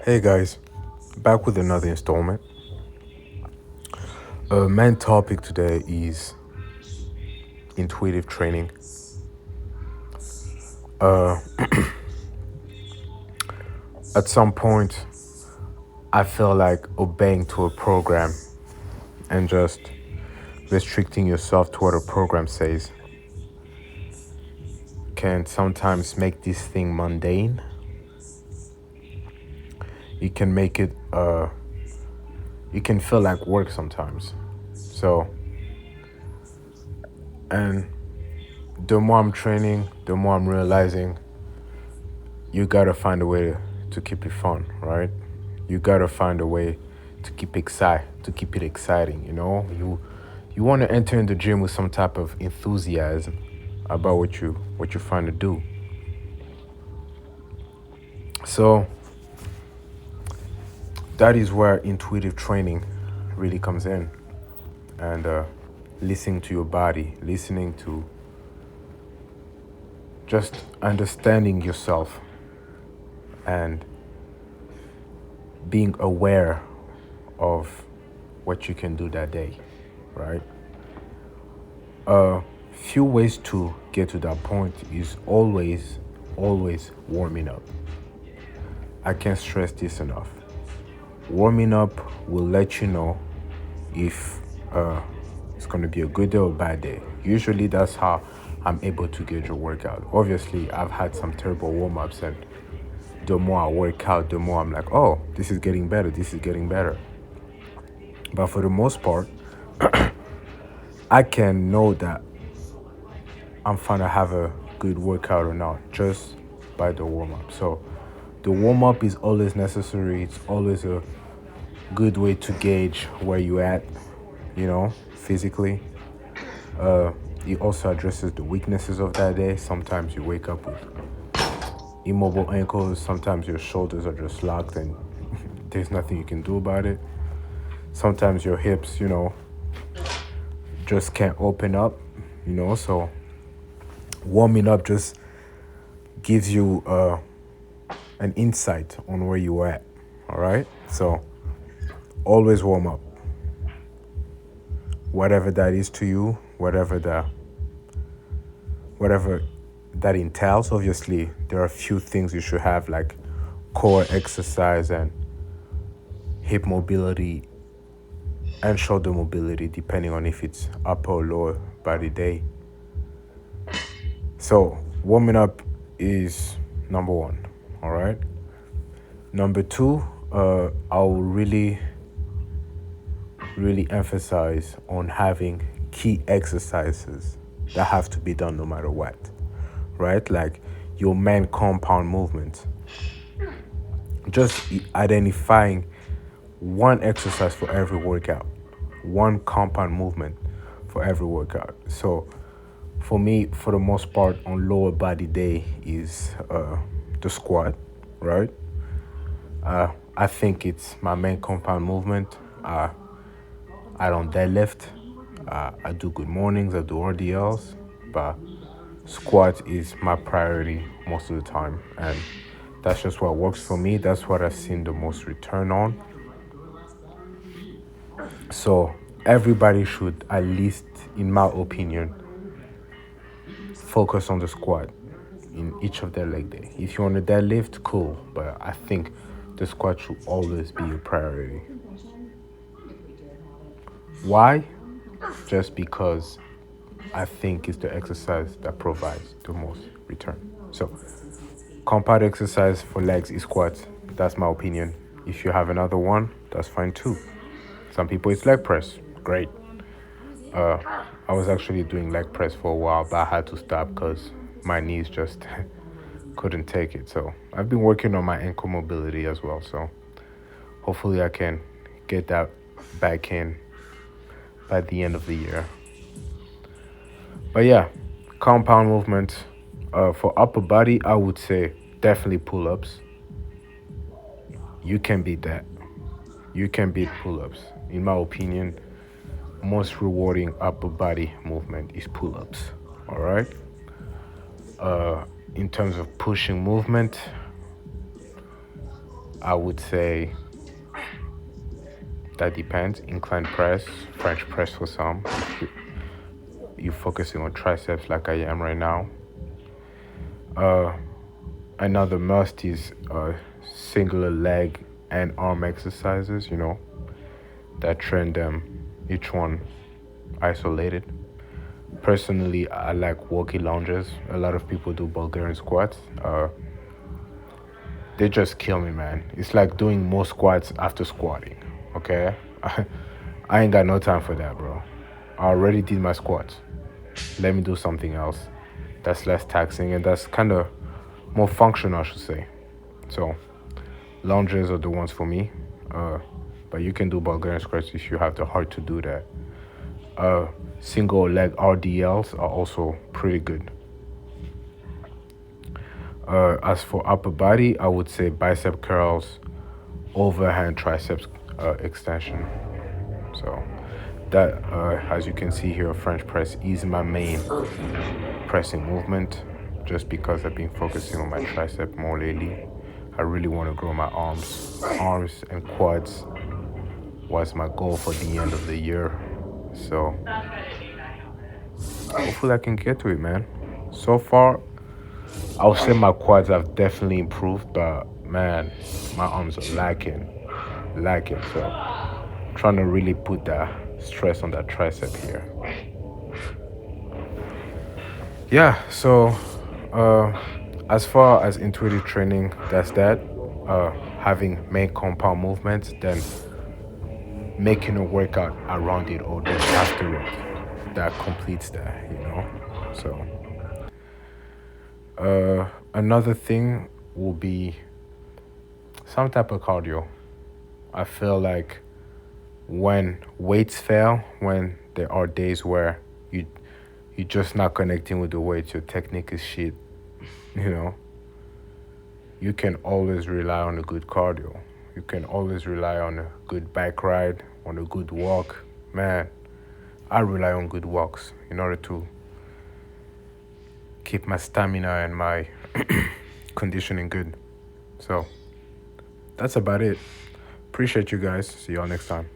Hey guys, back with another installment. Main topic today is intuitive training. Uh, at some point, I feel like obeying to a program and just restricting yourself to what a program says can sometimes make this thing mundane. It can make it, it can feel like work sometimes. So, and the more I'm training, the more I'm realizing you gotta find a way to keep it fun, right? You gotta find a way to keep it exciting. You want to enter in the gym with some type of enthusiasm about what you're trying to do. So that is where intuitive training really comes in, and listening to your body, listening to just understanding yourself and being aware of what you can do that day, right? A few ways to get to that point is always warming up. I can't stress this enough. Warming up will let you know if it's going to be a good day or a bad day. Usually that's how I'm able to gauge a workout. Obviously, I've had some terrible warm-ups, and the more I work out, the more I'm like, oh, this is getting better, this is getting better. But for the most part, I can know that I'm trying to have a good workout or not just by the warm-up. So the warm-up is always necessary. It's always a good way to gauge where you at, physically. It also addresses the weaknesses of that day. Sometimes you wake up with immobile ankles. Sometimes your shoulders are just locked and there's nothing you can do about it. Sometimes your hips, just can't open up, so warming up just gives you an insight on where you are at. All right, so always warm up, whatever that is to you, whatever that entails. Obviously there are a few things you should have, like core exercise and hip mobility and shoulder mobility, depending on if it's upper or lower body day. So warming up is number one. All right. Number two, I'll really emphasize on having key exercises that have to be done no matter what, right? Like your main compound movements. Just identifying one exercise for every workout, one compound movement for every workout. So for me, for the most part, on lower body day is the squat, right? I think it's my main compound movement. I don't deadlift. I do good mornings, I do RDLs, but squat is my priority most of the time. And that's just what works for me. That's what I've seen the most return on. So everybody should, at least in my opinion, focus on the squat in each of their leg day. If you want to deadlift, cool, but I think the squat should always be a priority. Why? Just because I think it's the exercise that provides the most return. So compound exercise for legs is squats. That's my opinion. If you have another one, that's fine too. Some people it's leg press. Great. I was actually doing leg press for a while, but I had to stop because my knees just couldn't take it. So I've been working on my ankle mobility as well. So hopefully I can get that back in by the end of the year. But yeah, compound movement. For upper body, I would say definitely pull-ups. You can beat that. You can beat pull-ups. In my opinion, most rewarding upper body movement is pull-ups. All right. In terms of pushing movement, I would say that depends. Incline press, French press for some. If you're focusing on triceps like I am right now. Another must is singular leg and arm exercises, that train them, each one isolated. Personally, I like walkie lunges. A lot of people do Bulgarian squats. They just kill me, man. It's like doing more squats after squatting, okay? I ain't got no time for that, bro. I already did my squats. Let me do something else that's less taxing and that's kind of more functional, I should say. So, lunges are the ones for me. But you can do Bulgarian squats if you have the heart to do that. Single leg RDLs are also pretty good. As for upper body, I would say bicep curls, overhand triceps extension. So that, as you can see here, French press is my main pressing movement, just because I've been focusing on my tricep more lately. I really want to grow my arms and quads was my goal for the end of the year. So hopefully I can get to it, man. So far, I would say my quads have definitely improved, but man, my arms are lacking. So trying to really put that stress on that tricep here. Yeah, so as far as intuitive training, that's that. Having main compound movements, then making a workout around it or just after it that completes that. So another thing will be some type of cardio. I feel like when weights fail, when there are days where you're just not connecting with the weights, your technique is shit, you can always rely on a good cardio. You can always rely on a good bike ride, on a good walk. Man, I rely on good walks in order to keep my stamina and my conditioning good. So that's about it. Appreciate you guys. See y'all next time.